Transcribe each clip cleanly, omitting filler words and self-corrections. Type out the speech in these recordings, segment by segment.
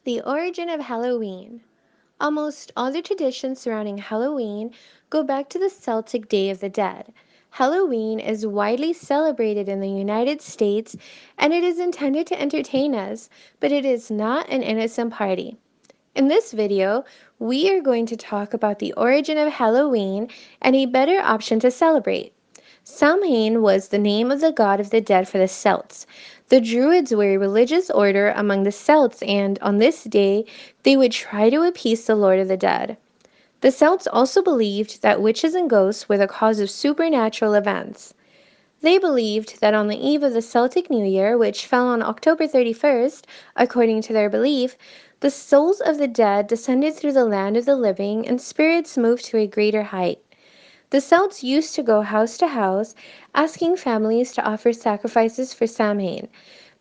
The origin of Halloween. Almost all the traditions surrounding Halloween go back to the Celtic Day of the Dead. Halloween is widely celebrated in the United States and it is intended to entertain us, but it is not an innocent party. In this video, we are going to talk about the origin of Halloween and a better option to celebrate. Samhain was the name of the god of the dead for the Celts. The Druids were a religious order among the Celts, and on this day, they would try to appease the Lord of the Dead. The Celts also believed that witches and ghosts were the cause of supernatural events. They believed that on the eve of the Celtic New Year, which fell on October 31st, according to their belief, the souls of the dead descended through the land of the living and spirits moved to a greater height. The Celts used to go house to house, asking families to offer sacrifices for Samhain.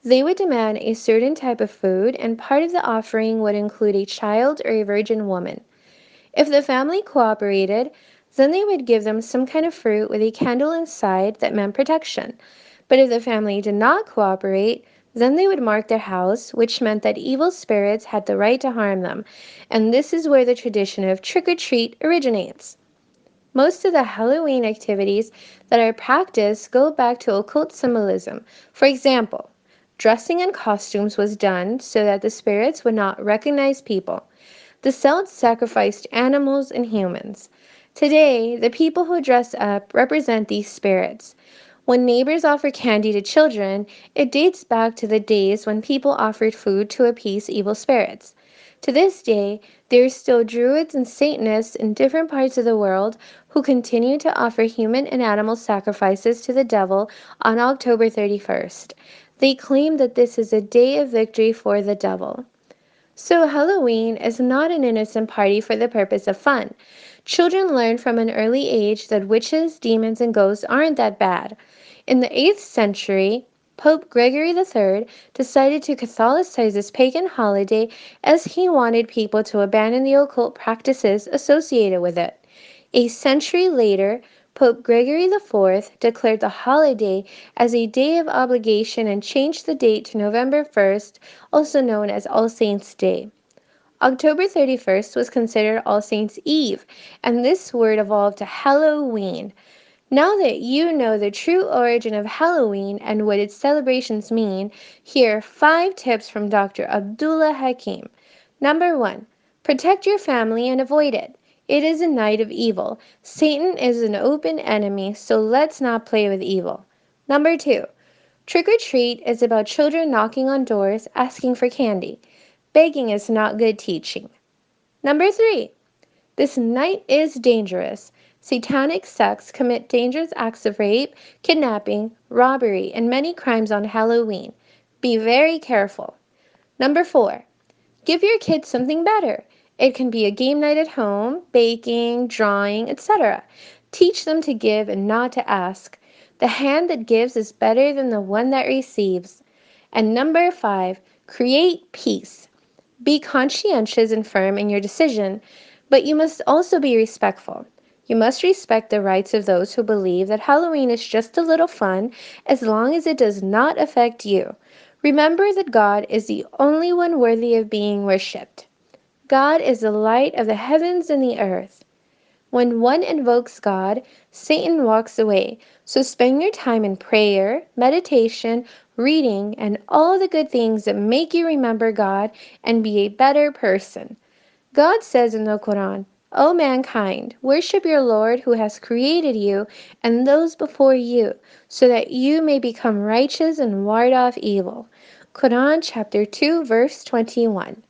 They would demand a certain type of food, and part of the offering would include a child or a virgin woman. If the family cooperated, then they would give them some kind of fruit with a candle inside that meant protection. But if the family did not cooperate, then they would mark their house, which meant that evil spirits had the right to harm them. And this is where the tradition of trick or treat originates. Most of the Halloween activities that are practiced go back to occult symbolism. For example, dressing in costumes was done so that the spirits would not recognize people. The Celts sacrificed animals and humans. Today, the people who dress up represent these spirits. When neighbors offer candy to children, it dates back to the days when people offered food to appease evil spirits. To this day, there are still Druids and Satanists in different parts of the world who continue to offer human and animal sacrifices to the devil on October 31st. They claim that this is a day of victory for the devil. So Halloween is not an innocent party for the purpose of fun. Children learn from an early age that witches, demons, and ghosts aren't that bad. In the 8th century, Pope Gregory III decided to Catholicize this pagan holiday as he wanted people to abandon the occult practices associated with it. A century later, Pope Gregory IV declared the holiday as a day of obligation and changed the date to November 1st, also known as All Saints' Day. October 31st was considered All Saints' Eve, and this word evolved to Halloween. Now that you know the true origin of Halloween and what its celebrations mean, here are 5 tips from Dr. Abdullah Hakim. Number 1. Protect your family and avoid it. It is a night of evil. Satan is an open enemy, so let's not play with evil. Number 2. Trick or treat is about children knocking on doors asking for candy. Begging is not good teaching. Number 3. This night is dangerous. Satanic sects commit dangerous acts of rape, kidnapping, robbery, and many crimes on Halloween. Be very careful. Number 4. Give your kids something better. It can be a game night at home, baking, drawing, etc. Teach them to give and not to ask. The hand that gives is better than the one that receives. And number 5, create peace. Be conscientious and firm in your decision, but you must also be respectful. You must respect the rights of those who believe that Halloween is just a little fun as long as it does not affect you. Remember that God is the only one worthy of being worshipped. God is the light of the heavens and the earth. When one invokes God, Satan walks away. So spend your time in prayer, meditation, reading, and all the good things that make you remember God and be a better person. God says in the Quran, O mankind, worship your Lord who has created you and those before you, so that you may become righteous and ward off evil. Quran chapter 2 verse 21.